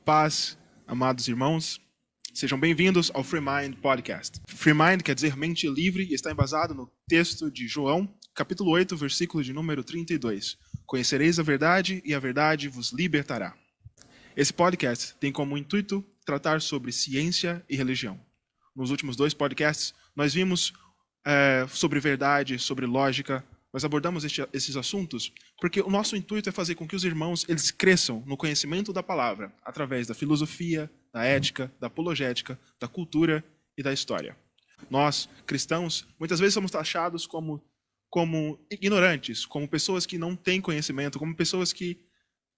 paz, amados irmãos. Sejam bem-vindos ao Free Mind Podcast. Free Mind quer dizer mente livre e está embasado no texto de João, capítulo 8, versículo de número 32. Conhecereis a verdade e a verdade vos libertará. Esse podcast tem como intuito tratar sobre ciência e religião. Nos últimos 2 podcasts, nós vimos sobre verdade, sobre lógica. Nós abordamos esses assuntos porque o nosso intuito é fazer com que os irmãos eles cresçam no conhecimento da palavra, através da filosofia, da ética, da apologética, da cultura e da história. Nós, cristãos, muitas vezes somos taxados como ignorantes, como pessoas que não têm conhecimento, como pessoas que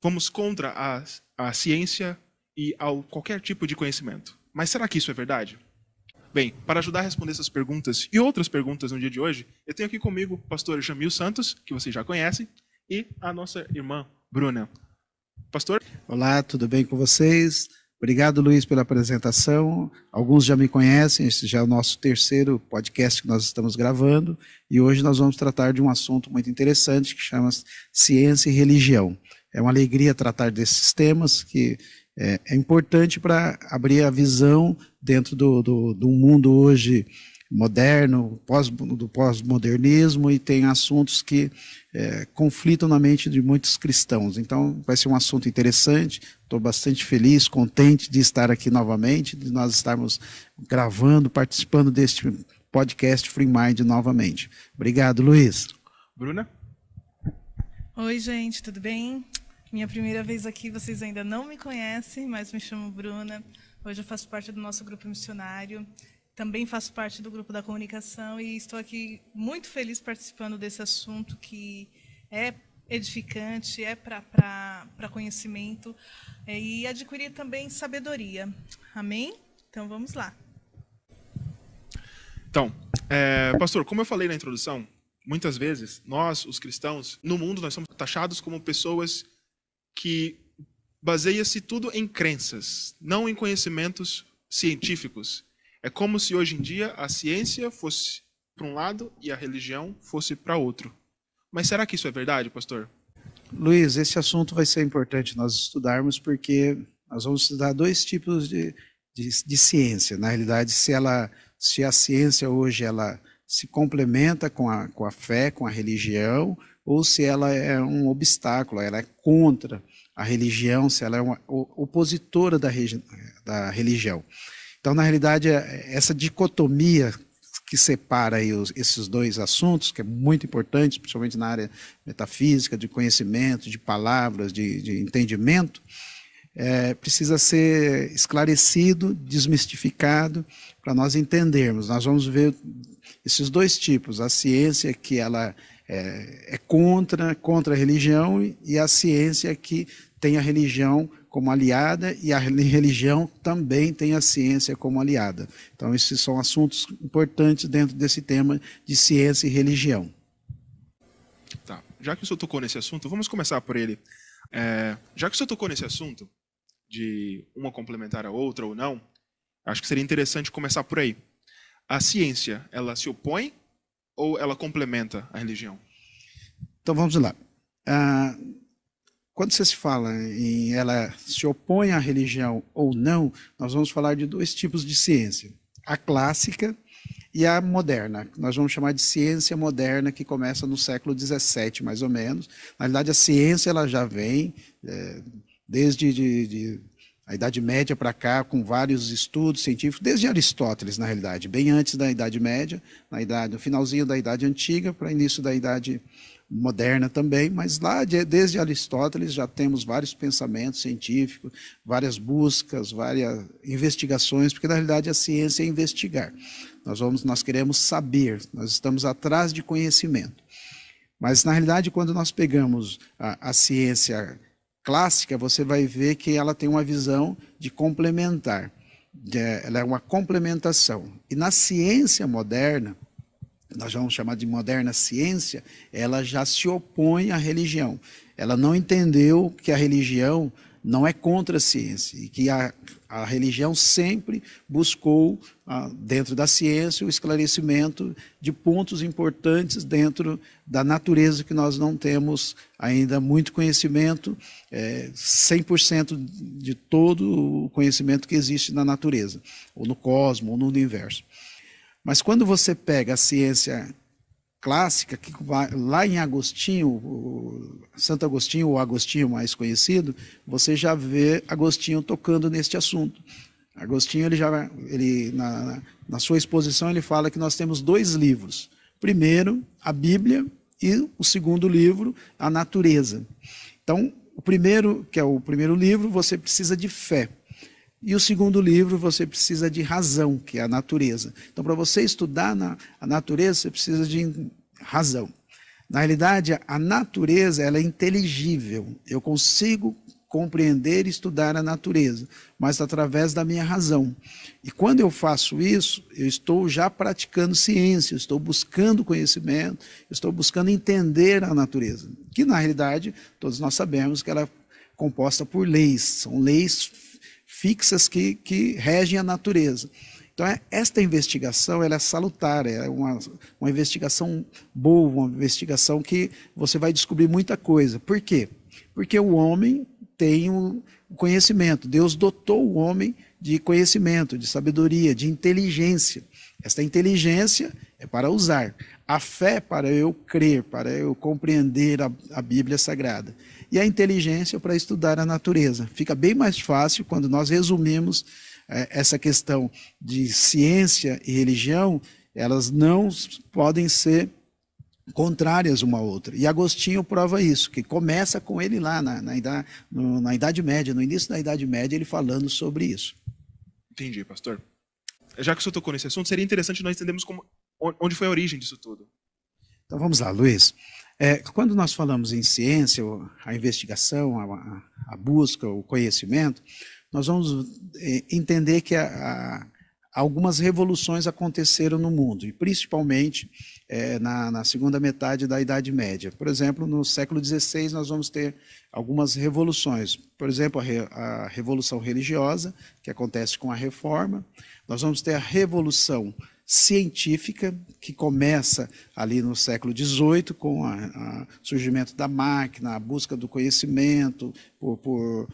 vamos contra a ciência e qualquer tipo de conhecimento. Mas será que isso é verdade? Bem, para ajudar a responder essas perguntas e outras perguntas no dia de hoje, eu tenho aqui comigo o pastor Jamil Santos, que vocês já conhecem, e a nossa irmã Bruna. Pastor? Olá, tudo bem com vocês? Obrigado, Luiz, pela apresentação. Alguns já me conhecem, esse já é o nosso 3º podcast que nós estamos gravando, e hoje nós vamos tratar de um assunto muito interessante que chama ciência e religião. É uma alegria tratar desses temas que é importante para abrir a visão dentro do mundo hoje moderno, do pós-modernismo, e tem assuntos que conflitam na mente de muitos cristãos. Então vai ser um assunto interessante. Estou bastante feliz, contente de estar aqui novamente, de nós estarmos gravando, participando deste podcast Free Mind novamente. Obrigado, Luiz. Bruna? Oi, gente, tudo bem? Minha primeira vez aqui, vocês ainda não me conhecem, mas me chamo Bruna. Hoje eu faço parte do nosso grupo missionário, também faço parte do grupo da comunicação e estou aqui muito feliz participando desse assunto que é edificante, é para conhecimento e adquirir também sabedoria. Amém? Então vamos lá. Então, pastor, como eu falei na introdução, muitas vezes nós, os cristãos, no mundo nós somos taxados como pessoas que baseia-se tudo em crenças, não em conhecimentos científicos. É como se hoje em dia a ciência fosse para um lado e a religião fosse para outro. Mas será que isso é verdade, pastor? Luiz, esse assunto vai ser importante nós estudarmos porque nós vamos estudar 2 tipos de ciência. Na realidade, se a ciência hoje ela se complementa com a fé, com a religião, ou se ela é um obstáculo, ela é contra a religião, se ela é uma opositora da religião. Então, na realidade, essa dicotomia que separa aí esses 2 assuntos, que é muito importante, principalmente na área metafísica, de conhecimento, de palavras, de entendimento, precisa ser esclarecido, desmistificado, para nós entendermos. Nós vamos ver esses 2 tipos, a ciência que ela é contra a religião e a ciência que tem a religião como aliada e a religião também tem a ciência como aliada. Então esses são assuntos importantes dentro desse tema de ciência e religião. Tá. Já que o senhor tocou nesse assunto, vamos começar por ele. Já que o senhor tocou nesse assunto, de uma complementar a outra ou não, acho que seria interessante começar por aí. A ciência, ela se opõe ou ela complementa a religião? Então vamos lá. Quando você se fala em ela se opõe à religião ou não, nós vamos falar de 2 tipos de ciência. A clássica e a moderna. Nós vamos chamar de ciência moderna, que começa no século XVII, mais ou menos. Na realidade, a ciência ela já vem desde a Idade Média para cá, com vários estudos científicos, desde Aristóteles, na realidade, bem antes da Idade Média, no finalzinho da Idade Antiga para o início da Idade Moderna também, mas lá desde Aristóteles já temos vários pensamentos científicos, várias buscas, várias investigações, porque na realidade a ciência é investigar. Nós queremos saber, nós estamos atrás de conhecimento. Mas na realidade quando nós pegamos a ciência clássica, você vai ver que ela tem uma visão de complementar, ela é uma complementação. E na ciência moderna, nós vamos chamar de moderna ciência, ela já se opõe à religião. Ela não entendeu que a religião não é contra a ciência, e que a religião sempre buscou, dentro da ciência, o esclarecimento de pontos importantes dentro da natureza que nós não temos ainda muito conhecimento, 100% de todo o conhecimento que existe na natureza, ou no cosmos, ou no universo. Mas quando você pega a ciência clássica, que vai lá em Agostinho, Santo Agostinho, ou Agostinho mais conhecido, você já vê Agostinho tocando neste assunto. Agostinho, na sua exposição, ele fala que nós temos 2 livros. Primeiro, a Bíblia, e o segundo livro, a natureza. Então, o primeiro, que é o primeiro livro, você precisa de fé. E o segundo livro, você precisa de razão, que é a natureza. Então, para você estudar a natureza, você precisa de razão. Na realidade, a natureza ela é inteligível. Eu consigo compreender e estudar a natureza, mas através da minha razão. E quando eu faço isso, eu estou já praticando ciência, eu estou buscando conhecimento, eu estou buscando entender a natureza. Que, na realidade, todos nós sabemos que ela é composta por leis. São leis fixas que regem a natureza. Então, esta investigação ela é salutar, é uma investigação boa, uma investigação que você vai descobrir muita coisa. Por quê? Porque o homem tem o conhecimento. Deus dotou o homem de conhecimento, de sabedoria, de inteligência. Esta inteligência é para usar. A fé para eu crer, para eu compreender a Bíblia Sagrada. E a inteligência para estudar a natureza. Fica bem mais fácil quando nós resumimos essa questão de ciência e religião, elas não podem ser contrárias uma à outra. E Agostinho prova isso, que começa com ele lá na Idade Média, no início da Idade Média, ele falando sobre isso. Entendi, pastor. Já que o senhor tocou nesse assunto, seria interessante nós entendermos onde foi a origem disso tudo. Então vamos lá, Luiz. Quando nós falamos em ciência, a investigação, a busca, o conhecimento, nós vamos entender que algumas revoluções aconteceram no mundo, e principalmente na segunda metade da Idade Média. Por exemplo, no século XVI nós vamos ter algumas revoluções. Por exemplo, a Revolução Religiosa, que acontece com a Reforma. Nós vamos ter a Revolução Científica, que começa ali no século XVIII, com o surgimento da máquina, a busca do conhecimento, por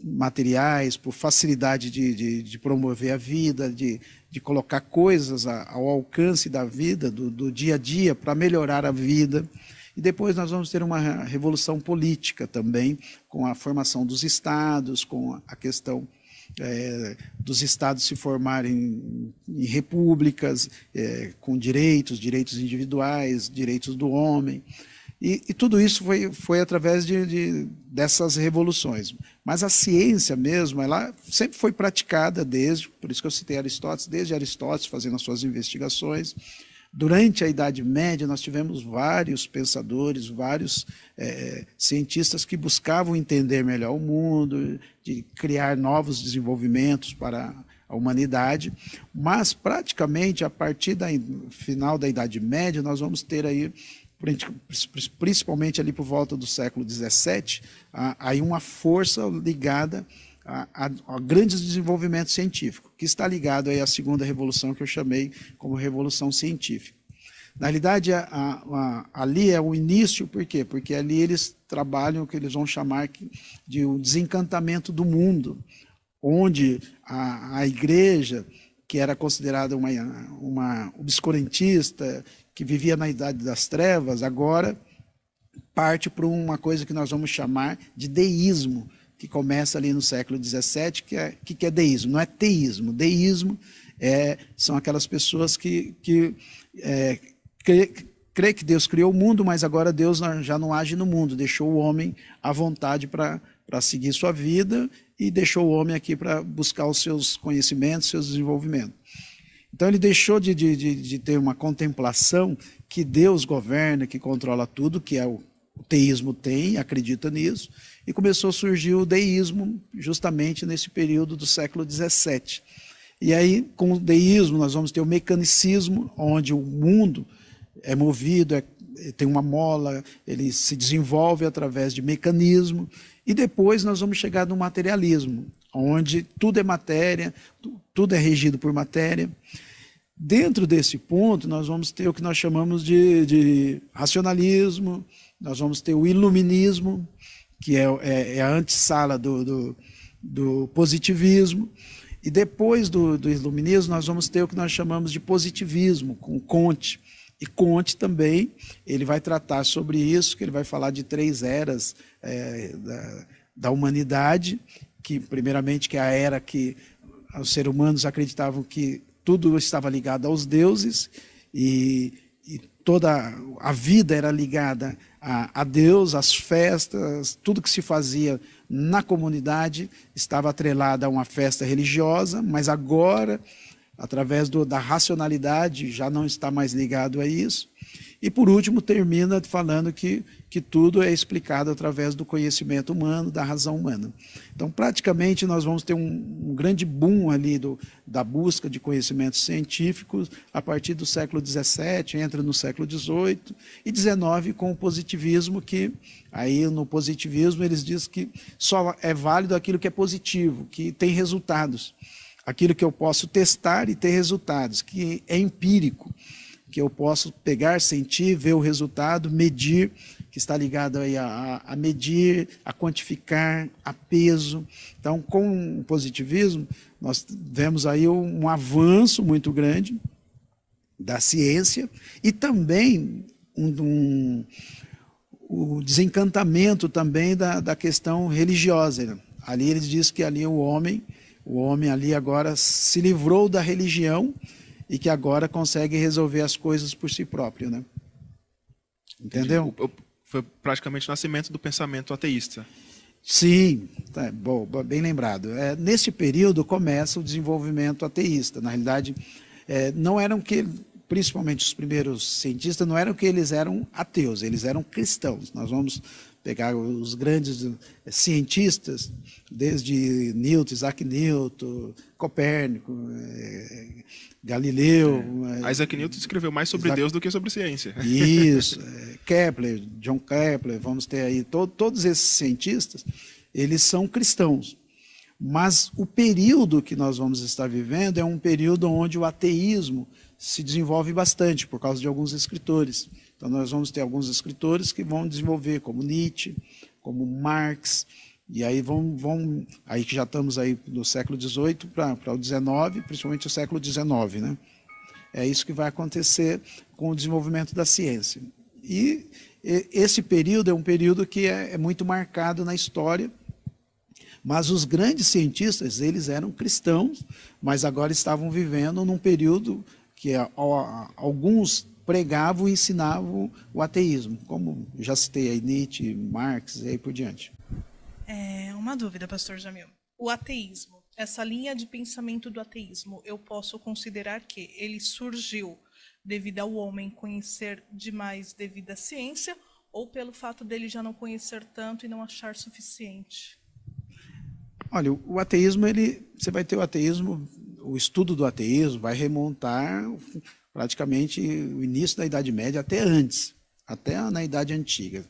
materiais, por facilidade de promover a vida, de colocar coisas ao alcance da vida, do dia a dia, para melhorar a vida. E depois nós vamos ter uma revolução política também, com a formação dos estados, com a questão dos estados se formarem em repúblicas, com direitos individuais, direitos do homem. E tudo isso foi através dessas revoluções. Mas a ciência mesmo, ela sempre foi praticada por isso que eu citei Aristóteles, desde Aristóteles fazendo as suas investigações. Durante a Idade Média, nós tivemos vários pensadores, vários cientistas que buscavam entender melhor o mundo, de criar novos desenvolvimentos para a humanidade, mas praticamente a partir do final da Idade Média, nós vamos ter aí, principalmente ali por volta do século XVII, aí uma força ligada a grandes desenvolvimentos científicos, que está ligado aí à segunda revolução que eu chamei como Revolução Científica. Na realidade, ali é o início, por quê? Porque ali eles trabalham o que eles vão chamar de um desencantamento do mundo, onde a igreja, que era considerada uma obscurantista, que vivia na Idade das Trevas, agora parte para uma coisa que nós vamos chamar de deísmo, que começa ali no século XVII, que é deísmo, não é teísmo. Deísmo são aquelas pessoas que crê que Deus criou o mundo, mas agora Deus já não age no mundo, deixou o homem à vontade para seguir sua vida e deixou o homem aqui para buscar os seus conhecimentos, seus desenvolvimentos. Então ele deixou de ter uma contemplação que Deus governa, que controla tudo, que o teísmo acredita nisso, e começou a surgir o deísmo justamente nesse período do século XVII. E aí, com o deísmo, nós vamos ter o mecanicismo, onde o mundo é movido, tem uma mola, ele se desenvolve através de mecanismo, e depois nós vamos chegar no materialismo, onde tudo é matéria, tudo é regido por matéria. Dentro desse ponto, nós vamos ter o que nós chamamos de racionalismo, nós vamos ter o iluminismo, que é a antessala do positivismo, e depois do iluminismo nós vamos ter o que nós chamamos de positivismo, com Comte. E Comte também, ele vai tratar sobre isso, que ele vai falar de 3 eras da humanidade, que primeiramente que é a era que os seres humanos acreditavam que tudo estava ligado aos deuses, e toda a vida era ligada a Deus, as festas, tudo que se fazia na comunidade estava atrelado a uma festa religiosa, mas agora, através da racionalidade, já não está mais ligado a isso. E, por último, termina falando que tudo é explicado através do conhecimento humano, da razão humana. Então, praticamente, nós vamos ter um grande boom ali da busca de conhecimentos científicos a partir do século XVII, entra no século XVIII e XIX com o positivismo, que aí no positivismo eles dizem que só é válido aquilo que é positivo, que tem resultados. Aquilo que eu posso testar e ter resultados, que é empírico, que eu posso pegar, sentir, ver o resultado, medir, que está ligado aí a medir, a quantificar, a peso. Então, com o positivismo, nós vemos aí um avanço muito grande da ciência e também o desencantamento também da questão religiosa. Ali eles dizem que ali o homem ali agora se livrou da religião e que agora consegue resolver as coisas por si próprio, né? Entendeu? Foi praticamente o nascimento do pensamento ateísta. Sim, tá, bem lembrado. Nesse período começa o desenvolvimento ateísta. Na realidade, não eram que, principalmente os primeiros cientistas, não eram que eles eram ateus, eles eram cristãos. Nós vamos pegar os grandes cientistas, desde Newton, Isaac Newton, Copérnico, Galileu. Isaac Newton escreveu mais sobre Deus do que sobre ciência. Isso, Kepler, John Kepler, vamos ter aí todos esses cientistas, eles são cristãos. Mas o período que nós vamos estar vivendo é um período onde o ateísmo se desenvolve bastante, por causa de alguns escritores. Então nós vamos ter alguns escritores que vão desenvolver, como Nietzsche, como Marx, e aí aí que já estamos aí do século XVIII para o XIX, principalmente o século XIX, né? É isso que vai acontecer com o desenvolvimento da ciência. E esse período é um período que é muito marcado na história, mas os grandes cientistas, eles eram cristãos, mas agora estavam vivendo num período que alguns pregavam e ensinavam o ateísmo, como já citei aí Nietzsche, Marx e aí por diante. Uma dúvida, pastor Jamil. O ateísmo, essa linha de pensamento do ateísmo, eu posso considerar que ele surgiu devido ao homem conhecer demais devido à ciência ou pelo fato dele já não conhecer tanto e não achar suficiente? Olha, o ateísmo, você vai ter o ateísmo, o estudo do ateísmo vai remontar praticamente o início da Idade Média até antes, até na Idade Antiga.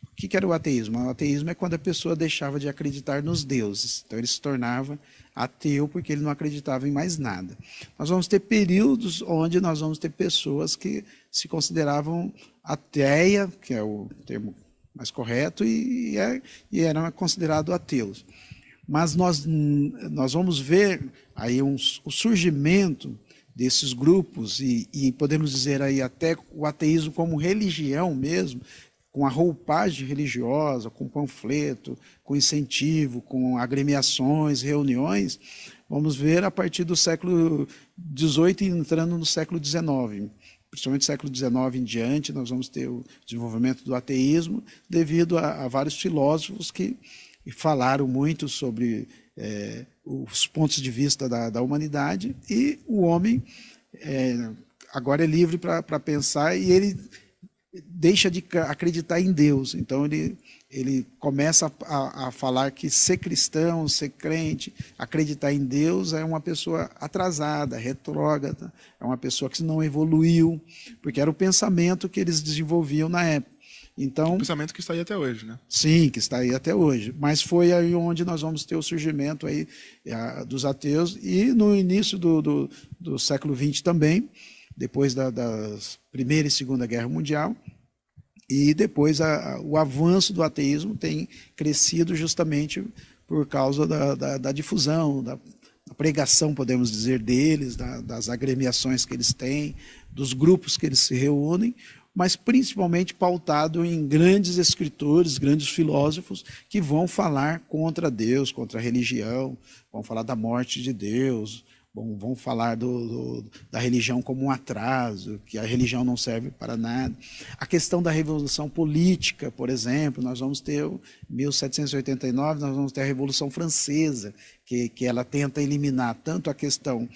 O que era o ateísmo? O ateísmo é quando a pessoa deixava de acreditar nos deuses. Então ele se tornava ateu porque ele não acreditava em mais nada. Nós vamos ter períodos onde nós vamos ter pessoas que se consideravam ateia, que é o termo mais correto, e eram considerados ateus. Mas nós vamos ver aí o surgimento desses grupos e podemos dizer aí até o ateísmo como religião mesmo, com a roupagem religiosa, com panfleto, com incentivo, com agremiações, reuniões, vamos ver a partir do século XVIII e entrando no século XIX. Principalmente do século XIX em diante, nós vamos ter o desenvolvimento do ateísmo devido a vários filósofos que falaram muito sobre os pontos de vista da humanidade, e o homem agora é livre para pensar, e ele deixa de acreditar em Deus. Então ele começa a falar que ser cristão, ser crente, acreditar em Deus é uma pessoa atrasada, retrógrada, é uma pessoa que não evoluiu, porque era o pensamento que eles desenvolviam na época. Então, um pensamento que está aí até hoje, né? Sim, que está aí até hoje. Mas foi aí onde nós vamos ter o surgimento aí, dos ateus, e no início do século XX também, depois da Primeira e Segunda Guerra Mundial, e depois o avanço do ateísmo tem crescido justamente por causa da difusão, da pregação, podemos dizer, deles, das agremiações que eles têm, dos grupos que eles se reúnem, mas principalmente pautado em grandes escritores, grandes filósofos que vão falar contra Deus, contra a religião, vão falar da morte de Deus, vão falar da religião como um atraso, que a religião não serve para nada. A questão da revolução política, por exemplo, nós vamos ter, em 1789, nós vamos ter a Revolução Francesa, que ela tenta eliminar tanto a questão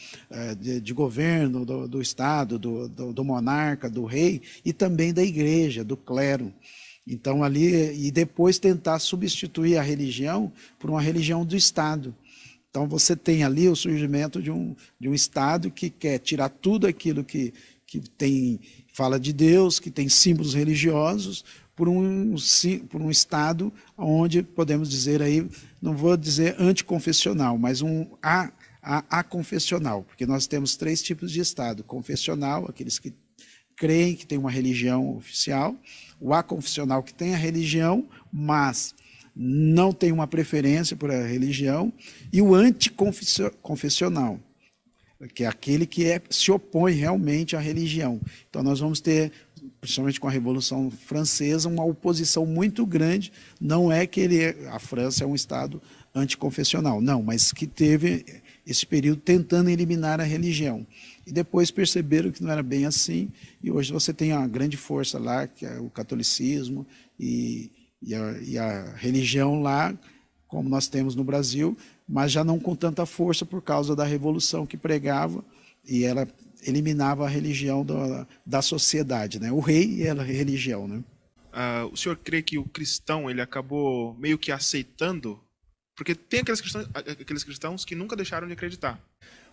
de governo, do Estado, do monarca, do rei, e também da igreja, do clero. Então, ali, e depois tentar substituir a religião por uma religião do Estado. Então, você tem ali o surgimento de um Estado que quer tirar tudo aquilo que fala de Deus, que tem símbolos religiosos, por um Estado onde, podemos dizer aí, não vou dizer anticonfessional, mas aconfessional, porque nós temos 3 tipos de Estado: confessional, aqueles que creem que tem uma religião oficial; o aconfessional, que tem a religião, mas não tem uma preferência por a religião; e o anticonfessional, que é aquele que se opõe realmente à religião. Então nós vamos ter, principalmente com a Revolução Francesa, uma oposição muito grande. Não é que a França é um Estado anticonfessional, não, mas que teve esse período tentando eliminar a religião. E depois perceberam que não era bem assim, e hoje você tem uma grande força lá, que é o catolicismo, e a religião lá, como nós temos no Brasil, mas já não com tanta força por causa da revolução que pregava, e ela eliminava a religião da sociedade, né? O rei e a religião, né? O senhor crê que o cristão ele acabou meio que aceitando? Porque tem aqueles cristãos que nunca deixaram de acreditar,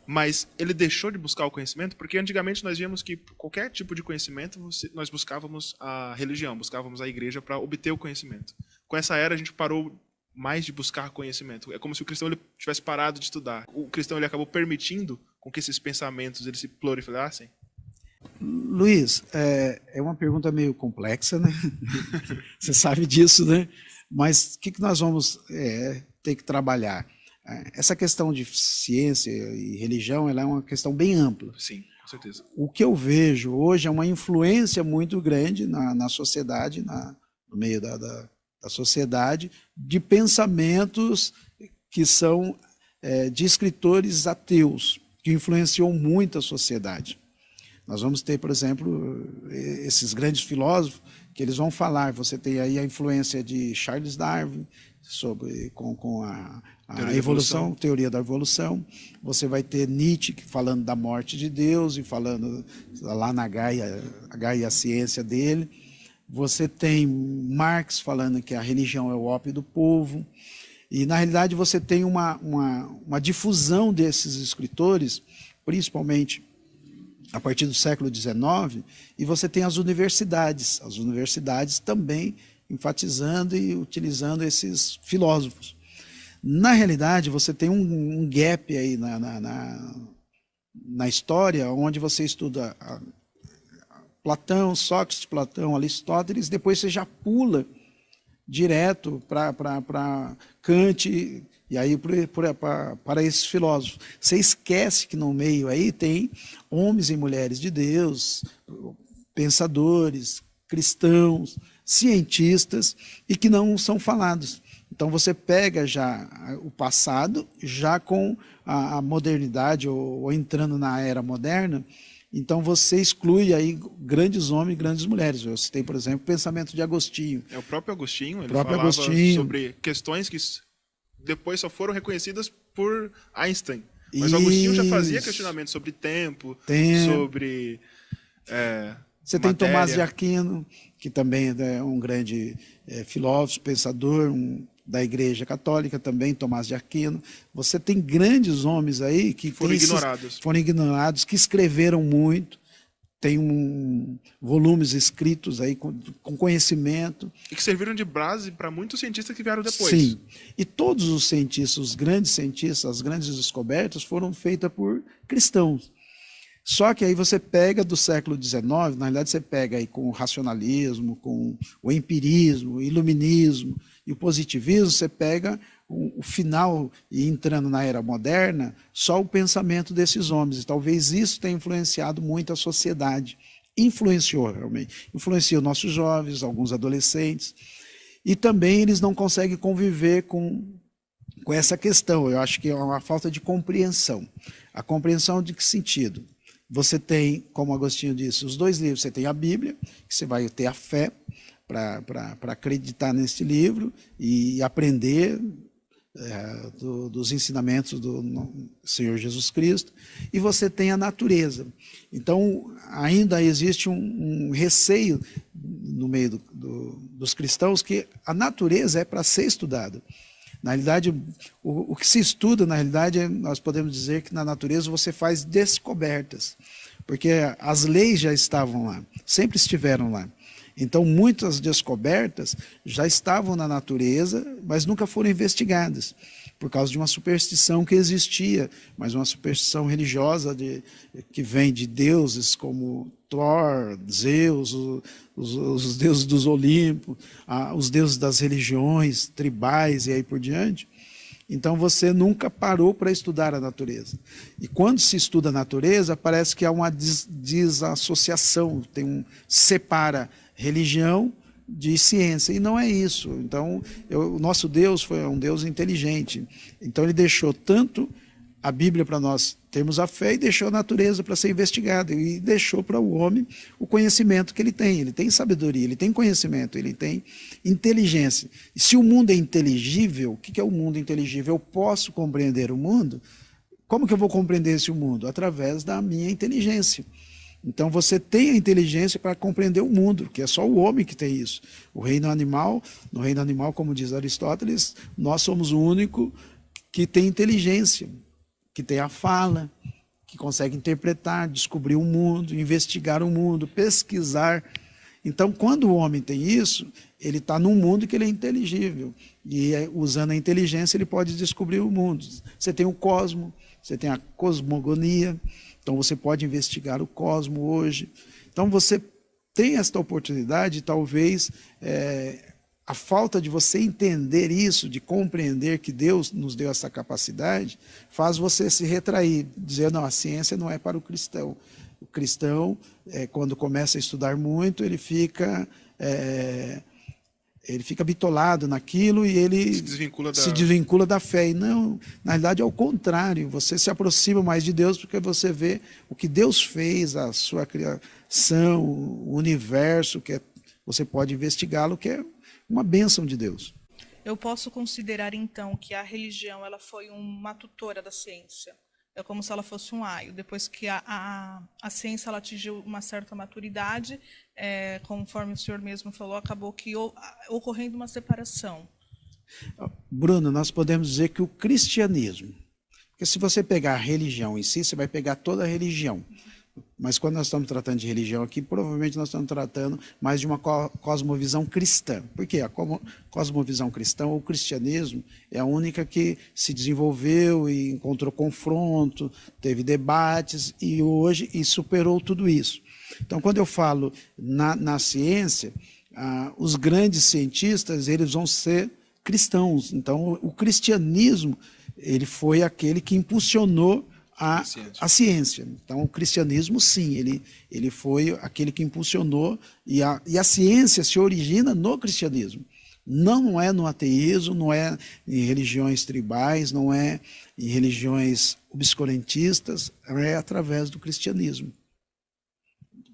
mas ele deixou de buscar o conhecimento, porque antigamente nós víamos que qualquer tipo de conhecimento nós buscávamos a religião, buscávamos a igreja para obter o conhecimento. Com essa era a gente parou mais de buscar conhecimento. É como se o cristão ele tivesse parado de estudar. O cristão ele acabou permitindo com que esses pensamentos eles se proliferassem. Luiz, é uma pergunta meio complexa, né? Você sabe disso, né? Mas o que nós vamos ter que trabalhar? Essa questão de ciência e religião, ela é uma questão bem ampla. Sim, com certeza. O que eu vejo hoje é uma influência muito grande na sociedade, no meio da sociedade, de pensamentos que são de escritores ateus, que influenciou muito a sociedade. Nós vamos ter, por exemplo, esses grandes filósofos que eles vão falar. Você tem aí a influência de Charles Darwin com a evolução, teoria da evolução. Você vai ter Nietzsche falando da morte de Deus e falando lá na Gaia a ciência dele. Você tem Marx falando que a religião é o ópio do povo. E, na realidade, você tem uma difusão desses escritores, principalmente a partir do século XIX, e você tem as universidades também enfatizando e utilizando esses filósofos. Na realidade, você tem um gap aí na história, onde você estuda Platão, Sócrates, Aristóteles, depois você já pula direto para Kant, e aí para esses filósofos. Você esquece que no meio aí tem homens e mulheres de Deus, pensadores, cristãos, cientistas, e que não são falados. Então você pega já o passado, já com a modernidade, ou entrando na era moderna, então você exclui aí grandes homens e grandes mulheres. Eu citei, por exemplo, o pensamento de Agostinho. O próprio Agostinho, ele falava sobre questões que depois só foram reconhecidas por Einstein. Mas o Agostinho já fazia questionamentos sobre tempo. Sobre Você tem matéria. Tomás de Aquino, que também é um grande filósofo, pensador, da Igreja Católica também, Tomás de Aquino. Você tem grandes homens aí que foram ignorados. Foram ignorados, que escreveram muito, tem volumes escritos aí com conhecimento. E que serviram de base para muitos cientistas que vieram depois. Sim, e todos os cientistas, os grandes cientistas, as grandes descobertas foram feitas por cristãos. Só que aí você pega do século XIX, na realidade você pega aí com o racionalismo, com o empirismo, o iluminismo e o positivismo, você pega o final e entrando na era moderna, só o pensamento desses homens. E talvez isso tenha influenciado muito a sociedade. Influenciou realmente. Influenciou nossos jovens, alguns adolescentes. E também eles não conseguem conviver com essa questão. Eu acho que é uma falta de compreensão. A compreensão de que sentido? Você tem, como Agostinho disse, os dois livros. Você tem a Bíblia, que você vai ter a fé para acreditar neste livro e aprender dos ensinamentos do Senhor Jesus Cristo. E você tem a natureza. Então, ainda existe um receio no meio dos cristãos que a natureza é para ser estudada. Na realidade, o que se estuda, na realidade, nós podemos dizer que na natureza você faz descobertas, porque as leis já estavam lá, sempre estiveram lá. Então, muitas descobertas já estavam na natureza, mas nunca foram investigadas, por causa de uma superstição que existia, mas uma superstição religiosa que vem de deuses como Thor, Zeus, os deuses dos Olimpos, os deuses das religiões tribais e aí por diante. Então você nunca parou para estudar a natureza. E quando se estuda a natureza, parece que há uma desassociação, separa religião de ciência, e não é isso. Então, o nosso Deus foi um Deus inteligente. Então ele deixou tanto a Bíblia para nós termos a fé e deixou a natureza para ser investigada e deixou para o homem o conhecimento que ele tem. Ele tem sabedoria, ele tem conhecimento, ele tem inteligência. E se o mundo é inteligível, o que é o mundo inteligível? Eu posso compreender o mundo. Como que eu vou compreender esse mundo? Através da minha inteligência. Então você tem a inteligência para compreender o mundo, que é só o homem que tem isso. No reino animal, como diz Aristóteles, nós somos o único que tem inteligência, que tem a fala, que consegue interpretar, descobrir o mundo, investigar o mundo, pesquisar. Então, quando o homem tem isso, ele está num mundo que ele é inteligível. E usando a inteligência, ele pode descobrir o mundo. Você tem o cosmo, você tem a cosmogonia. Então você pode investigar o cosmos hoje. Então você tem esta oportunidade, talvez a falta de você entender isso, de compreender que Deus nos deu essa capacidade, faz você se retrair, dizer, não, a ciência não é para o cristão. O cristão, quando começa a estudar muito, ele fica bitolado naquilo e ele se desvincula da fé. E não, na realidade é o contrário, você se aproxima mais de Deus porque você vê o que Deus fez, a sua criação, o universo, você pode investigá-lo, que é uma bênção de Deus. Eu posso considerar então que a religião ela foi uma tutora da ciência. É como se ela fosse um aio. Depois que a ciência ela atingiu uma certa maturidade, conforme o senhor mesmo falou, acabou que ocorrendo uma separação. Bruno, nós podemos dizer que o cristianismo, porque se você pegar a religião em si, você vai pegar toda a religião. Mas quando nós estamos tratando de religião aqui, provavelmente nós estamos tratando mais de uma cosmovisão cristã. Por quê? A cosmovisão cristã, ou o cristianismo, é a única que se desenvolveu e encontrou confronto, teve debates e superou tudo isso. Então, quando eu falo na ciência, os grandes cientistas eles vão ser cristãos. Então, o cristianismo ele foi aquele que impulsionou a ciência. Então, o cristianismo, sim, ele foi aquele que impulsionou, e a ciência se origina no cristianismo. Não é no ateísmo, não é em religiões tribais, não é em religiões obscurantistas, é através do cristianismo.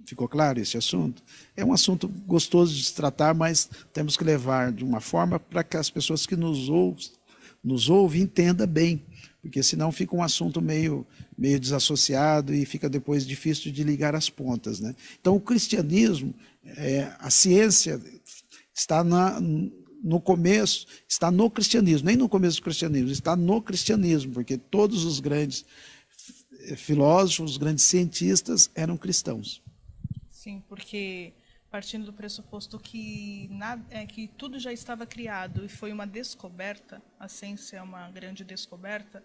Ficou claro esse assunto? É um assunto gostoso de se tratar, mas temos que levar de uma forma para que as pessoas que nos ouvem entendam bem. porque senão fica um assunto meio desassociado e fica depois difícil de ligar as pontas, né? Então, o cristianismo, a ciência está no começo, está no cristianismo, nem no começo do cristianismo, está no cristianismo, porque todos os grandes filósofos, os grandes cientistas eram cristãos. Sim, porque partindo do pressuposto que que tudo já estava criado e foi uma descoberta, a ciência é uma grande descoberta,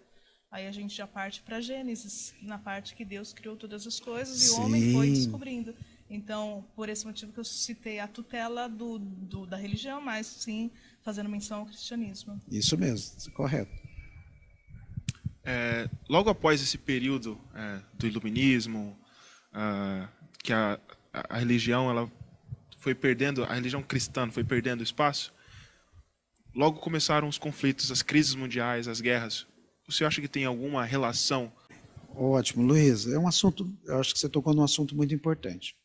aí a gente já parte para Gênesis, na parte que Deus criou todas as coisas e o homem foi descobrindo. Então, por esse motivo que eu citei a tutela da religião, mas sim fazendo menção ao cristianismo. Isso mesmo, correto. Logo após esse período do iluminismo, que a religião ela foi perdendo, a religião cristã foi perdendo espaço, logo começaram os conflitos, as crises mundiais, as guerras. O senhor acha que tem alguma relação? Ótimo, Luiz. É um assunto, eu acho que você tocou num assunto muito importante.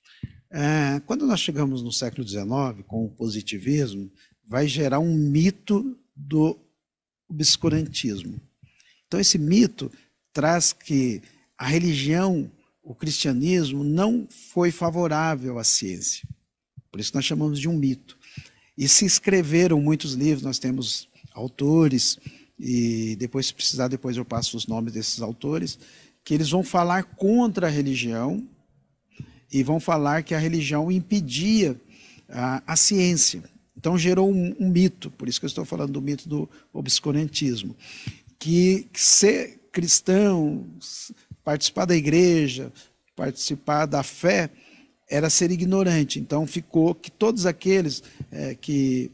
Quando nós chegamos no século XIX, com o positivismo, vai gerar um mito do obscurantismo. Então, esse mito traz que a religião, o cristianismo, não foi favorável à ciência. Por isso nós chamamos de um mito. E se escreveram muitos livros, nós temos autores, e depois, se precisar, depois eu passo os nomes desses autores, que eles vão falar contra a religião e vão falar que a religião impedia a ciência. Então gerou um mito, por isso que eu estou falando do mito do obscurantismo, que ser cristão, participar da igreja, participar da fé, era ser ignorante. Então ficou que todos aqueles que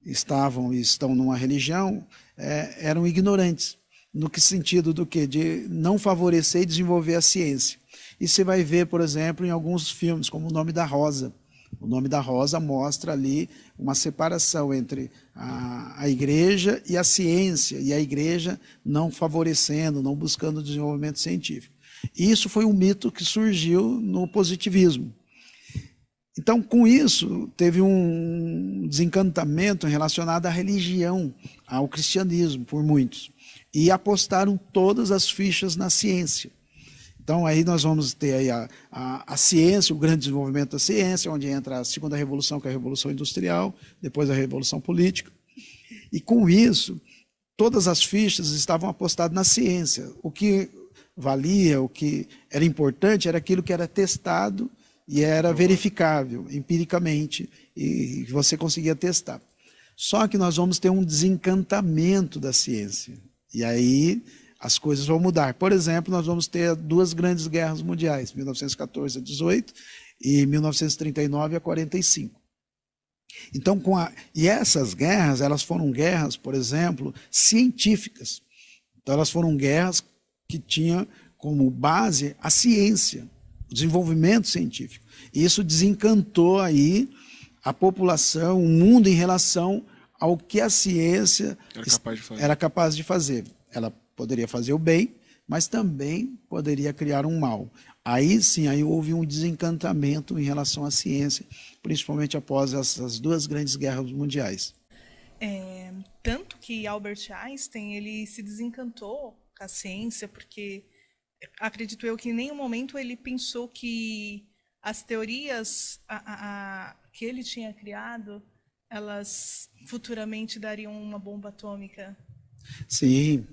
estavam e estão numa religião eram ignorantes. No que sentido do quê? De não favorecer e desenvolver a ciência. E você vai ver, por exemplo, em alguns filmes, como O Nome da Rosa. O Nome da Rosa mostra ali uma separação entre a igreja e a ciência, e a igreja não favorecendo, não buscando o desenvolvimento científico. E isso foi um mito que surgiu no positivismo. Então, com isso, teve um desencantamento relacionado à religião, ao cristianismo, por muitos. E apostaram todas as fichas na ciência. Então, aí nós vamos ter aí a ciência, o grande desenvolvimento da ciência, onde entra a segunda revolução, que é a Revolução Industrial, depois a Revolução Política. E com isso, todas as fichas estavam apostadas na ciência. O que valia, o que era importante, era aquilo que era testado e era verificável empiricamente, e você conseguia testar. Só que nós vamos ter um desencantamento da ciência. E aí as coisas vão mudar. Por exemplo, nós vamos ter duas grandes guerras mundiais, 1914 a 18 e 1939 a 45. Então, e essas guerras, elas foram guerras, por exemplo, científicas. Então, elas foram guerras que tinham como base a ciência, o desenvolvimento científico. E isso desencantou aí a população, o mundo em relação ao que a ciência era capaz de fazer. Ela poderia fazer o bem, mas também poderia criar um mal. Aí sim, aí houve um desencantamento em relação à ciência, principalmente após essas duas grandes guerras mundiais. Tanto que Albert Einstein ele se desencantou com a ciência, porque acredito eu que em nenhum momento ele pensou que as teorias que ele tinha criado, elas futuramente dariam uma bomba atômica. Sim,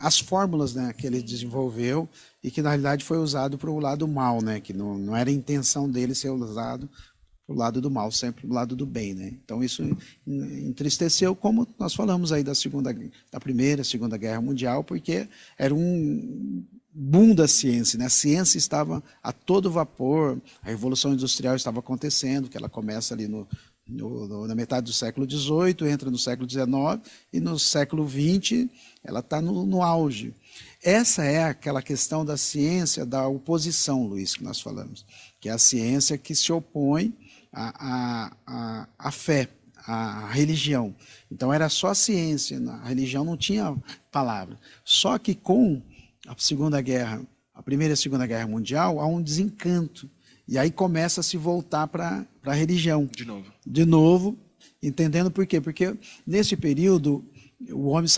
as fórmulas, né, que ele desenvolveu e que na realidade foi usado para o lado mal, né, que não era a intenção dele ser usado para o lado do mal, sempre para o lado do bem, né? Então isso entristeceu, como nós falamos aí da Primeira, Segunda Guerra Mundial, porque era um boom da ciência, né? A ciência estava a todo vapor, a Revolução Industrial estava acontecendo, que ela começa ali na metade do século XVIII, entra no século XIX, e no século XX ela está no auge. Essa é aquela questão da ciência da oposição, Luiz, que nós falamos, que é a ciência que se opõe à fé, à religião. Então era só a ciência, a religião não tinha palavra. Só que com a Primeira e a Segunda Guerra Mundial, há um desencanto. E aí começa a se voltar para a religião. De novo, entendendo por quê? Porque nesse período o homem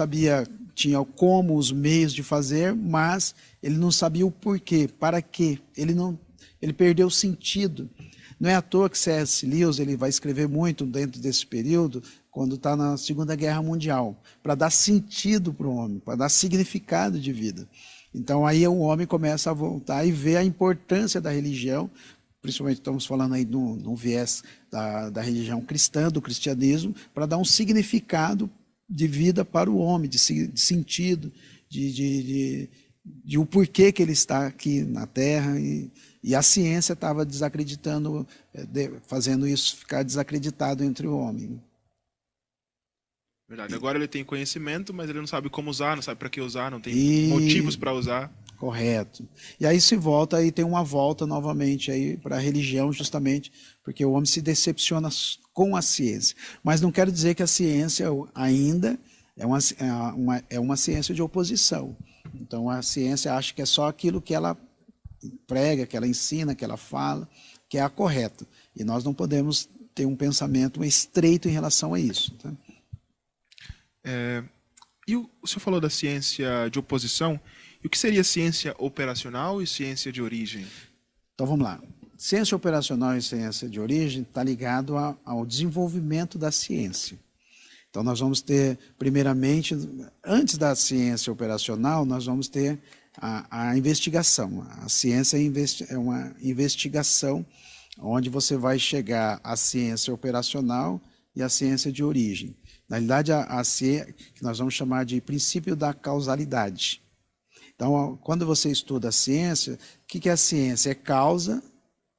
tinha como, os meios de fazer, mas ele não sabia o porquê, para quê. Ele perdeu o sentido. Não é à toa que C.S. Lewis ele vai escrever muito dentro desse período, quando está na Segunda Guerra Mundial, para dar sentido para o homem, para dar significado de vida. Então aí o homem começa a voltar e ver a importância da religião, principalmente estamos falando aí no viés da religião cristã, do cristianismo, para dar um significado de vida para o homem, de sentido, de o porquê que ele está aqui na Terra. E a ciência estava desacreditando, fazendo isso ficar desacreditado entre o homem. Verdade. Agora ele tem conhecimento, mas ele não sabe como usar, não sabe para que usar, não tem motivos para usar. Correto. E aí se volta, aí tem uma volta novamente aí para a religião, justamente porque o homem se decepciona com a ciência. Mas não quero dizer que a ciência ainda é uma ciência de oposição. Então a ciência acha que é só aquilo que ela prega, que ela ensina, que ela fala, que é a correta. E nós não podemos ter um pensamento estreito em relação a isso. Tá? E o senhor falou da ciência de oposição. E o que seria ciência operacional e ciência de origem? Então vamos lá. Ciência operacional e ciência de origem está ligado ao desenvolvimento da ciência. Então nós vamos ter, primeiramente, antes da ciência operacional, nós vamos ter a investigação. A ciência é uma investigação onde você vai chegar à ciência operacional e à ciência de origem. Na realidade, a ciência, que nós vamos chamar de princípio da causalidade. Então, quando você estuda a ciência, o que é a ciência? É causa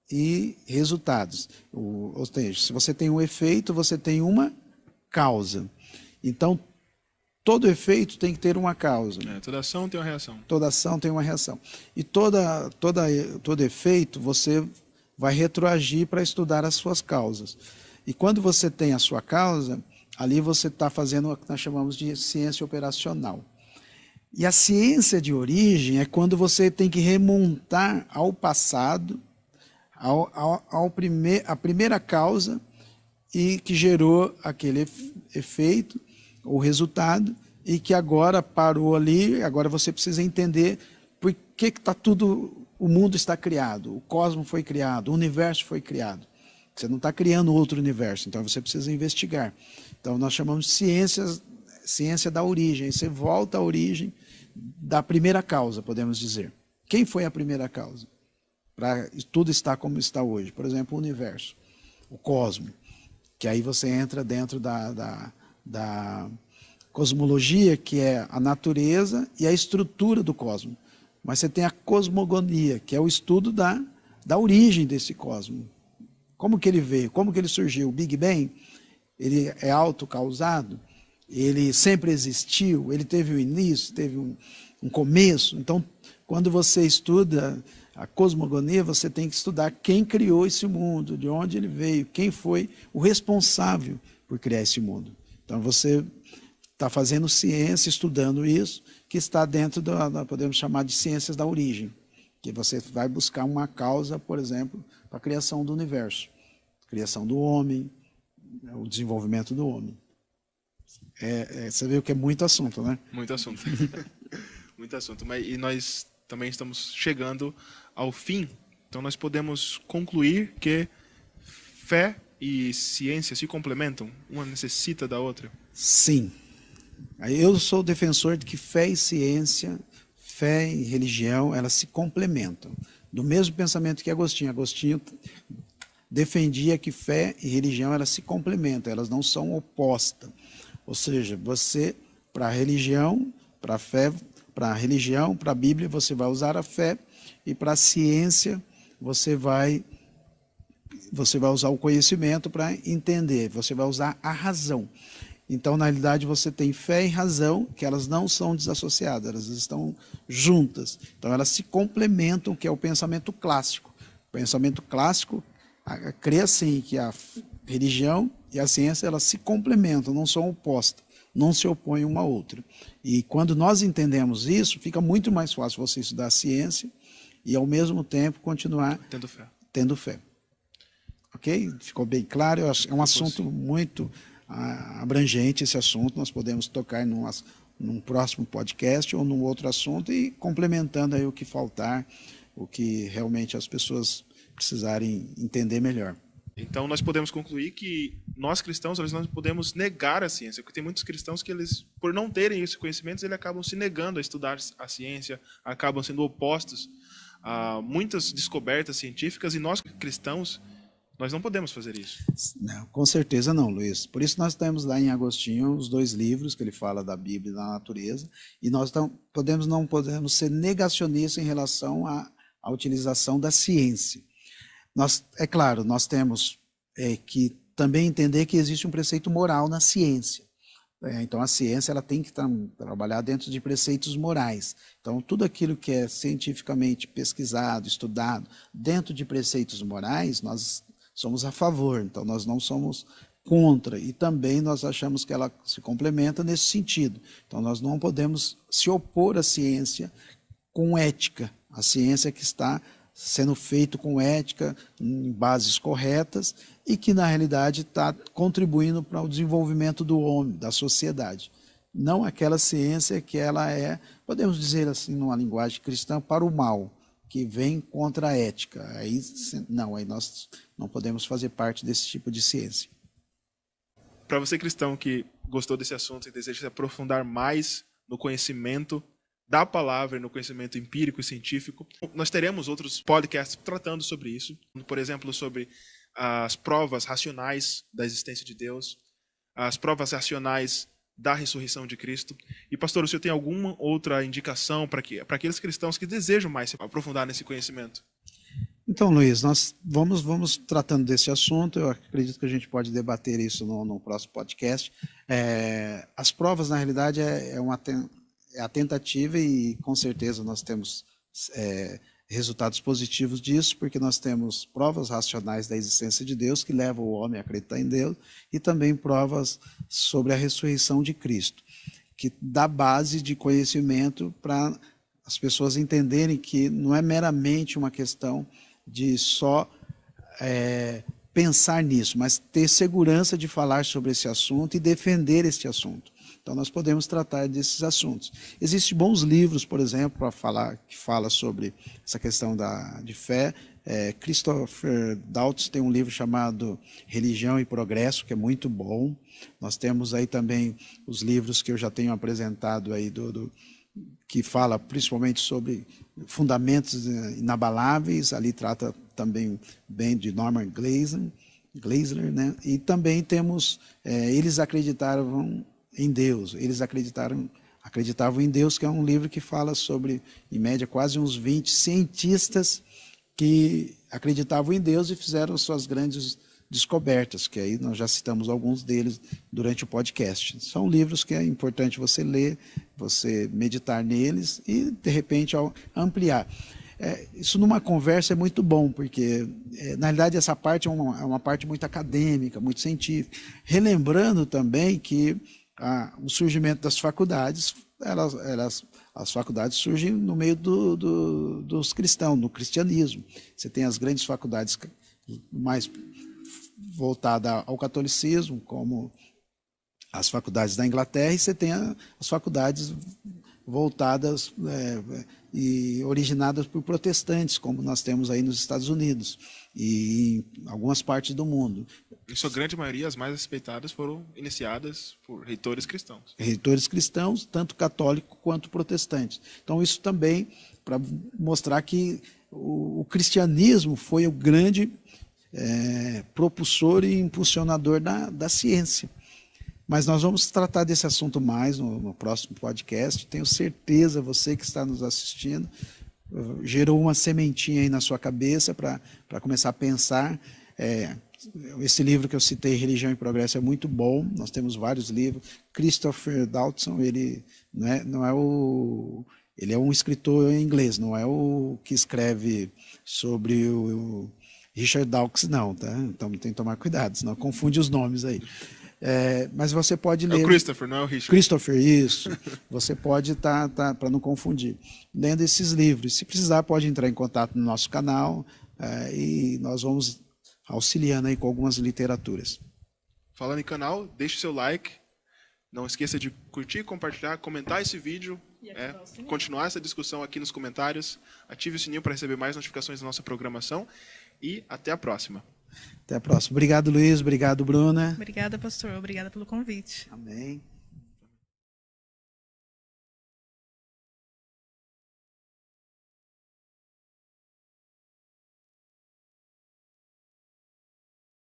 e resultados. Ou seja, se você tem um efeito, você tem uma causa. Então, todo efeito tem que ter uma causa. Toda ação tem uma reação. Toda ação tem uma reação. E todo efeito, você vai retroagir para estudar as suas causas. E quando você tem a sua causa, ali você está fazendo o que nós chamamos de ciência operacional. E a ciência de origem é quando você tem que remontar ao passado, a primeira causa e que gerou aquele efeito, o resultado, e que agora parou ali, agora você precisa entender por que está tudo, o mundo está criado, o cosmos foi criado, o universo foi criado. Você não está criando outro universo, então você precisa investigar. Então nós chamamos de ciência da origem. Você volta à origem da primeira causa, podemos dizer. Quem foi a primeira causa? Para tudo estar como está hoje. Por exemplo, o universo, o cosmos, que aí você entra dentro da cosmologia, que é a natureza e a estrutura do cosmos. Mas você tem a cosmogonia, que é o estudo da origem desse cosmos. Como que ele veio? Como que ele surgiu? O Big Bang, ele é autocausado? Ele sempre existiu? Ele teve um início? Teve um começo? Então, quando você estuda a cosmogonia, você tem que estudar quem criou esse mundo, de onde ele veio, quem foi o responsável por criar esse mundo. Então, você está fazendo ciência, estudando isso, que está dentro podemos chamar de ciências da origem, que você vai buscar uma causa, por exemplo, para a criação do universo, a criação do homem, o desenvolvimento do homem. Você vê que é muito assunto, né? Muito assunto. Muito assunto. E nós também estamos chegando ao fim, então nós podemos concluir que fé e ciência se complementam, uma necessita da outra. Sim. Eu sou defensor de que fé e ciência, fé e religião, elas se complementam. Do mesmo pensamento que Agostinho. Agostinho defendia que fé e religião elas se complementam, elas não são opostas. Ou seja, você, para a religião, para a fé, para a religião, para a Bíblia, você vai usar a fé, e para a ciência, você vai usar o conhecimento para entender, você vai usar a razão. Então, na realidade, você tem fé e razão, que elas não são desassociadas, elas estão juntas. Então, elas se complementam, que é o pensamento clássico. O pensamento clássico crê assim, que a religião e a ciência elas se complementam, não são opostas, não se opõem uma à outra. E quando nós entendemos isso, fica muito mais fácil você estudar a ciência e, ao mesmo tempo, continuar tendo fé. Ok? Ficou bem claro? É um assunto muito abrangente, esse assunto. Nós podemos tocar num próximo podcast ou num outro assunto e complementando aí o que faltar, o que realmente as pessoas precisarem entender melhor. Então, nós podemos concluir que nós cristãos, nós não podemos negar a ciência, porque tem muitos cristãos que eles, por não terem esse conhecimento, eles acabam se negando a estudar a ciência, acabam sendo opostos a muitas descobertas científicas, e nós cristãos, nós não podemos fazer isso. Não, com certeza não, Luiz. Por isso nós temos lá em Agostinho os 2 livros que ele fala da Bíblia e da natureza, e nós não podemos ser negacionistas em relação à utilização da ciência. É claro, nós temos que também entender que existe um preceito moral na ciência. Então, a ciência ela tem que trabalhar dentro de preceitos morais. Então, tudo aquilo que é cientificamente pesquisado, estudado, dentro de preceitos morais, nós somos a favor. Então, nós não somos contra. E também nós achamos que ela se complementa nesse sentido. Então, nós não podemos se opor à ciência com ética. A ciência que está sendo feito com ética, em bases corretas, e que, na realidade, está contribuindo para o desenvolvimento do homem, da sociedade. Não aquela ciência que ela é, podemos dizer assim, numa linguagem cristã, para o mal, que vem contra a ética. Aí nós não podemos fazer parte desse tipo de ciência. Para você cristão que gostou desse assunto e deseja se aprofundar mais no conhecimento da palavra e no conhecimento empírico e científico, nós teremos outros podcasts tratando sobre isso. Por exemplo, sobre as provas racionais da existência de Deus, as provas racionais da ressurreição de Cristo. E, pastor, o senhor tem alguma outra indicação para aqueles cristãos que desejam mais se aprofundar nesse conhecimento? Então, Luiz, nós vamos tratando desse assunto. Eu acredito que a gente pode debater isso no próximo podcast. As provas, na realidade, é a tentativa, e com certeza nós temos resultados positivos disso, porque nós temos provas racionais da existência de Deus que levam o homem a acreditar em Deus, e também provas sobre a ressurreição de Cristo, que dá base de conhecimento para as pessoas entenderem que não é meramente uma questão de só pensar nisso, mas ter segurança de falar sobre esse assunto e defender este assunto. Então, nós podemos tratar desses assuntos. Existem bons livros, por exemplo, que fala sobre essa questão de fé. Christopher Dawkins tem um livro chamado Religião e Progresso, que é muito bom. Nós temos aí também os livros que eu já tenho apresentado aí, que fala principalmente sobre fundamentos inabaláveis. Ali trata também bem de Norman Geisler, né? E também temos, eles acreditavam em Deus, eles acreditavam em Deus, que é um livro que fala sobre, em média, quase uns 20 cientistas que acreditavam em Deus e fizeram suas grandes descobertas, que aí nós já citamos alguns deles durante o podcast. São livros que é importante você ler, você meditar neles e, de repente, ampliar. Isso numa conversa é muito bom, porque, na realidade, essa parte é uma parte muito acadêmica, muito científica. Relembrando também que o surgimento das faculdades, as faculdades surgem no meio dos cristãos, no cristianismo. Você tem as grandes faculdades mais voltadas ao catolicismo, como as faculdades da Inglaterra, e você tem as faculdades voltadas e originadas por protestantes, como nós temos aí nos Estados Unidos e em algumas partes do mundo. Em sua grande maioria, as mais respeitadas foram iniciadas por reitores cristãos. Reitores cristãos, tanto católicos quanto protestantes. Então, isso também para mostrar que o cristianismo foi o grande propulsor e impulsionador da ciência. Mas nós vamos tratar desse assunto mais no próximo podcast. Tenho certeza, você que está nos assistindo, gerou uma sementinha aí na sua cabeça para começar a pensar. Esse livro que eu citei, Religião e Progresso, é muito bom. Nós temos vários livros. Christopher Dawkins, ele ele é um escritor em inglês, não é o que escreve sobre o Richard Dawkins, não, tá? Então tem que tomar cuidado, senão confunde os nomes aí. Mas você pode ler... É o Christopher, não é o Richard. Christopher, isso. Você pode estar, para não confundir, lendo esses livros. Se precisar, pode entrar em contato no nosso canal e nós vamos auxiliando aí com algumas literaturas. Falando em canal, deixe seu like, Não esqueça de curtir, compartilhar, comentar esse vídeo, continuar essa discussão aqui nos comentários. Ative o sininho para receber mais notificações da nossa programação. E até a próxima. Até a próxima. Obrigado, Luiz. Obrigado, Bruna. Obrigada, pastor. Obrigada pelo convite. Amém.